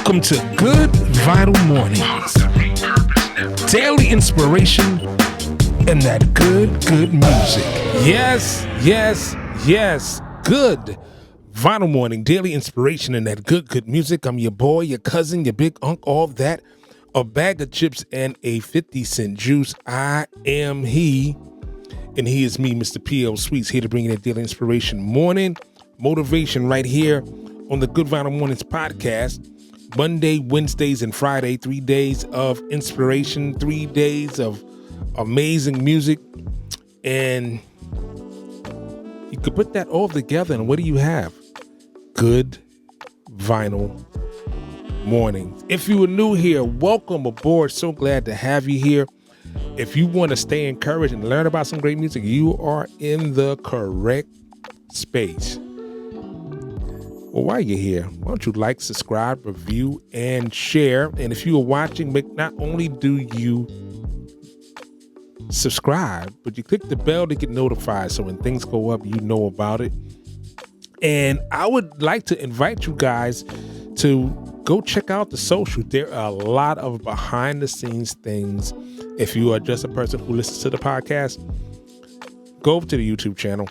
Welcome to Good Vital Mornings. Daily inspiration and that good music. Yes. Good Vital Morning, daily inspiration and that good music. I'm your boy, your cousin, your big unk, all that. A bag of chips and a 50-cent juice. I am he, and he is me, Mr. PL Sweets, here to bring you that daily inspiration, morning motivation right here on the Good Vital Mornings podcast. Monday, Wednesdays, and Friday, 3 days of inspiration, 3 days of amazing music. And you could put that all together, and what do you have? Good Vinyl Mornings. If you are new here, welcome aboard. So glad to have you here. If you want to stay encouraged and learn about some great music, you are in the correct space. Well, while you're here, why don't you like, subscribe, review, and share? And if you are watching, not only do you subscribe, but you click the bell to get notified so when things go up, you know about it. And I would like to invite you guys to go check out the social. There are a lot of behind the scenes things. If you are just a person who listens to the podcast, go over to the YouTube channel.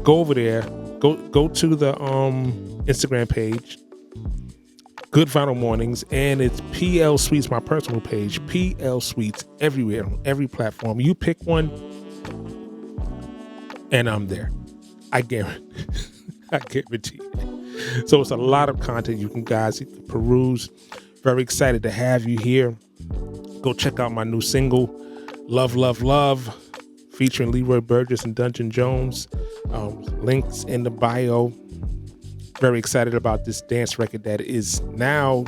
Go over there. Go to the Instagram page, Good Vital Mornings, and it's PL Sweets, my personal page, PL Sweets, everywhere, on every platform. You pick one, and I'm there. I guarantee it. So it's a lot of content you can peruse. Very excited to have you here. Go check out my new single, Love, featuring Leroy Burgess and Dungeon Jones. Links in the bio. Very excited about this dance record that is now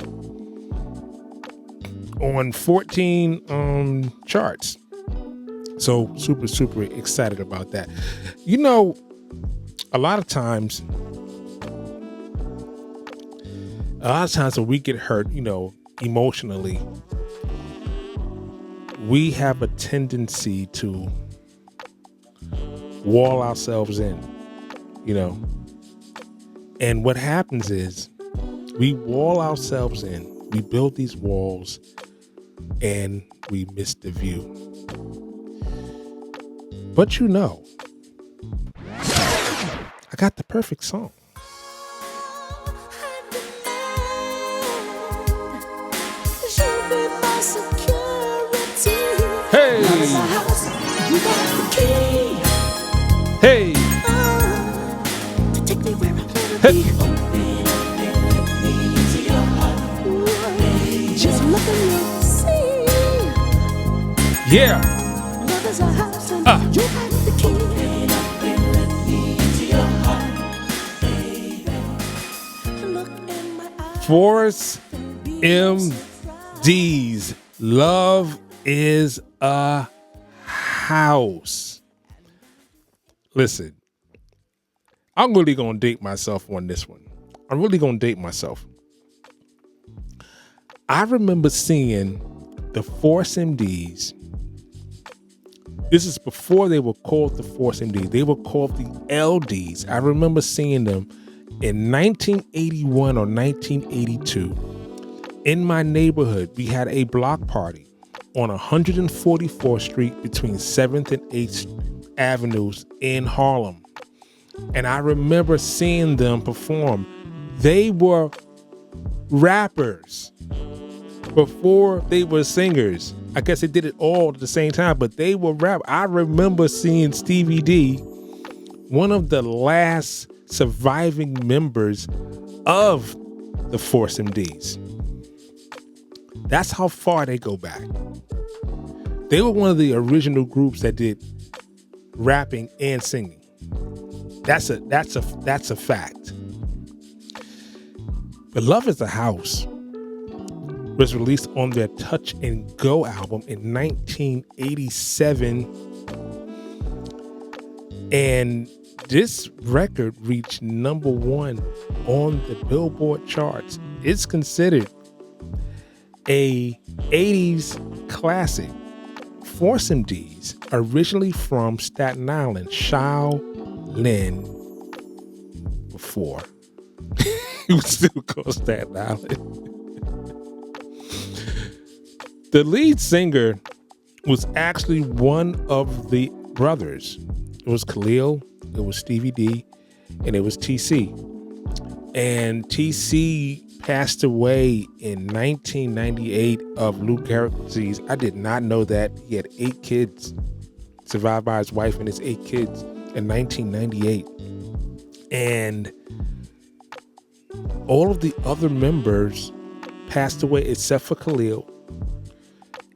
on 14 charts. So super excited about that. You know, a lot of times when we get hurt, emotionally, we have a tendency to wall ourselves in, and what happens is we wall ourselves in, we build these walls, and we miss the view. But I got the perfect song. Hey! Hey! Hey! Yeah! Force MD's Love is a House. Listen, I'm really going to date myself on this one. I'm really going to date myself. I remember seeing the Force MDs. This is before they were called the Force MDs. They were called the LDs. I remember seeing them in 1981 or 1982. In my neighborhood, we had a block party on 144th Street between 7th and 8th Avenues in Harlem. And I remember seeing them perform. They were rappers before they were singers. I guess they did it all at the same time, but they were rap. I remember seeing Stevie D, one of the last surviving members of the Force MDs. That's how far they go back. They were one of the original groups that did rapping and singing. That's a fact. But Love is a House was released on their Touch and Go album in 1987. And this record reached number 1 on the Billboard charts. It's considered a 80s classic. Force MDs, originally from Staten Island, Shaolin, before it was still called Staten Island. The lead singer was actually one of the brothers. It was Khalil, it was Stevie D, and it was TC. And TC passed away in 1998 of Lou Gehrig's disease. I did not know that. He had 8 kids, survived by his wife and his 8 kids in 1998. And all of the other members passed away except for Khalil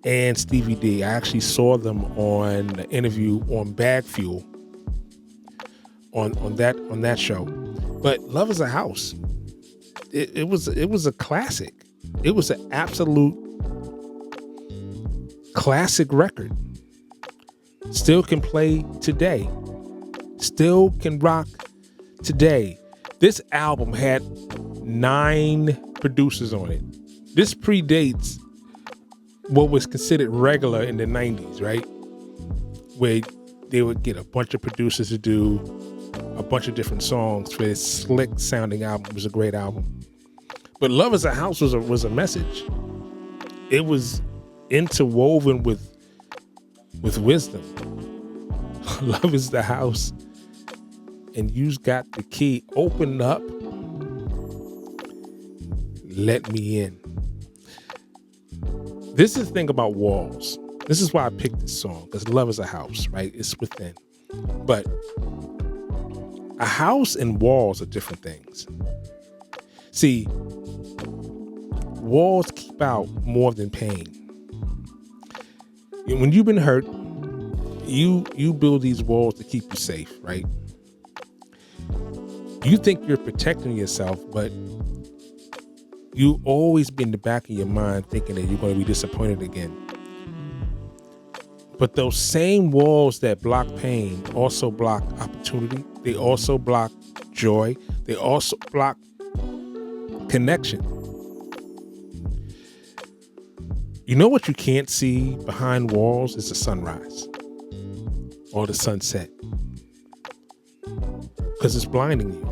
and Stevie D. I actually saw them on the interview on Bag Fuel on that show. But Love Is a House, it was a classic. It was an absolute classic record. Still can play today. Still can rock today. This album had 9 producers on it. This predates what was considered regular in the 90s, right? Where they would get a bunch of producers to do a bunch of different songs for this slick sounding album. It was a great album. But Love Is a House was a message. It was interwoven with wisdom. Love is the house, and you've got the key. Open up. Let me in. This is the thing about walls. This is why I picked this song, because love is a house, right? It's within. But a house and walls are different things. See, walls keep out more than pain. When you've been hurt, you build these walls to keep you safe, right? You think you're protecting yourself, but you always be in the back of your mind thinking that you're going to be disappointed again. But those same walls that block pain also block opportunity. They also block joy. They also block connection. You know what you can't see behind walls is the sunrise or the sunset, because it's blinding you.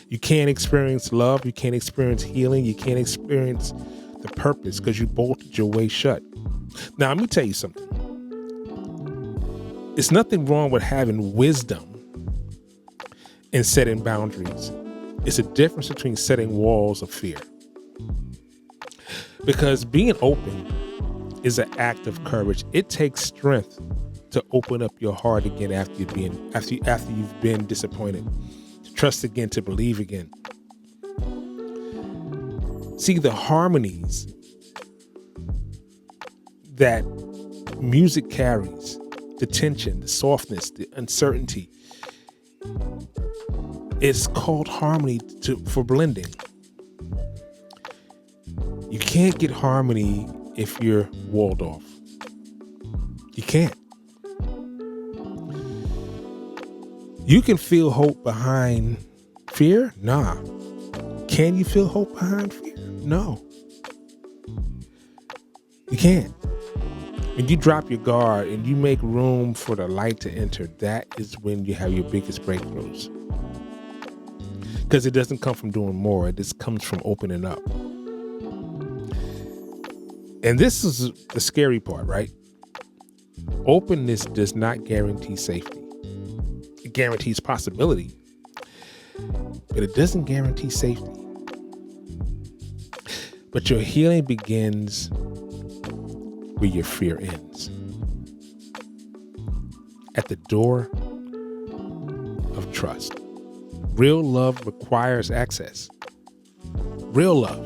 You can't experience love. You can't experience healing. You can't experience the purpose because you bolted your way shut. Now, let me tell you something. It's nothing wrong with having wisdom and setting boundaries. It's a difference between setting walls of fear. Because being open is an act of courage. It takes strength to open up your heart again after you've been disappointed. Trust again, to believe again. See, the harmonies that music carries, the tension, the softness, the uncertainty, it's called harmony for blending. You can't get harmony if you're walled off. You can't. You can feel hope behind fear? Nah. Can you feel hope behind fear? No. You can't. When you drop your guard and you make room for the light to enter, that is when you have your biggest breakthroughs. Because it doesn't come from doing more. It just comes from opening up. And this is the scary part, right? Openness does not guarantee safety. It guarantees possibility, but it doesn't guarantee safety. But your healing begins where your fear ends. At the door of trust. Real love requires access. Real love.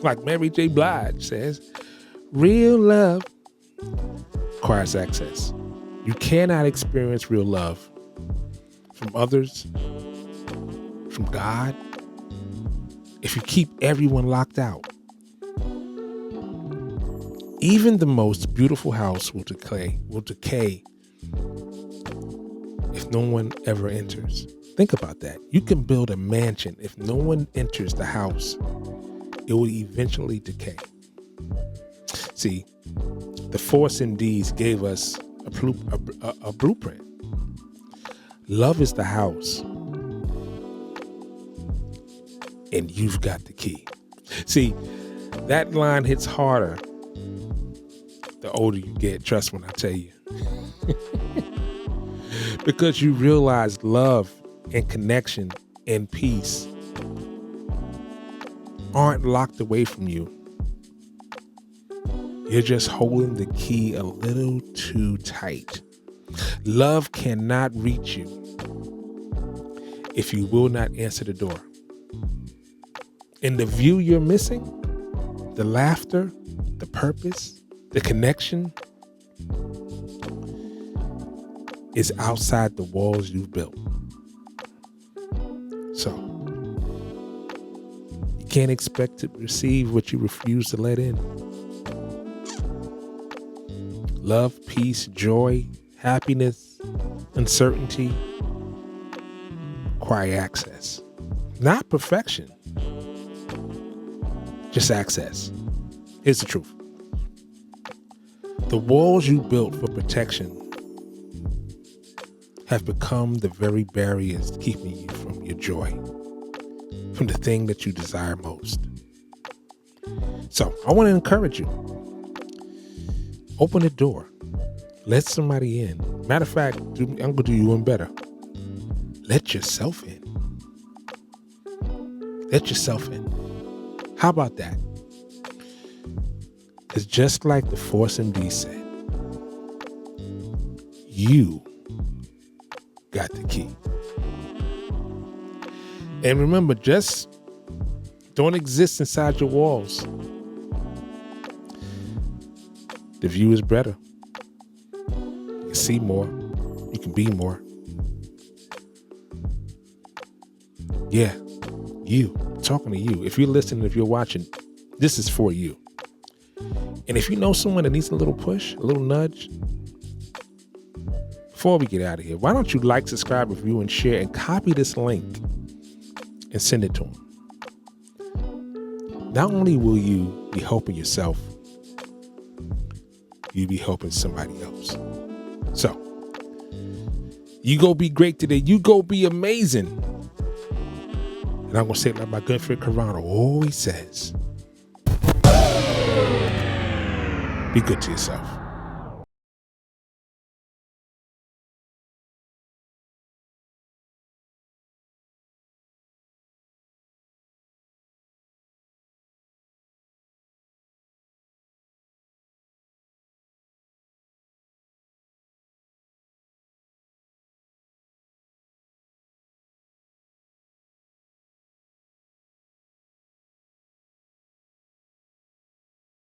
Like Mary J. Blige says, real love requires access. You cannot experience real love from others, from God, if you keep everyone locked out. Even the most beautiful house will decay if no one ever enters. Think about that. You can build a mansion. If no one enters the house, it will eventually decay. See, the 4 MDs gave us a blueprint. Love is the house, and you've got the key. See, That line hits harder the older you get, trust when I tell you. Because you realize love and connection and peace aren't locked away from you. You're just holding the key a little too tight. Love cannot reach you if you will not answer the door. And the view you're missing, the laughter, the purpose, the connection is outside the walls you've built. So, you can't expect to receive what you refuse to let in. Love, peace, joy, happiness, uncertainty require access. Not perfection, just access. Here's the truth. The walls you built for protection have become the very barriers keeping you from your joy, from the thing that you desire most. So I want to encourage you. Open the door. Let somebody in. Matter of fact, I'm going to do you one better. Let yourself in. Let yourself in. How about that? Because just like the Force MD said, you got the key. And remember, just don't exist inside your walls. The view is better. You can see more. You can be more. Yeah, you. I'm talking to you. If you're listening, if you're watching, this is for you. And if you know someone that needs a little push, a little nudge, before we get out of here, why don't you like, subscribe, review, and share, and copy this link and send it to them. Not only will you be helping yourself, you'll be helping somebody else. So, you go be great today. You go be amazing. And I'm going to say it like my good friend Carano always says, be good to yourself.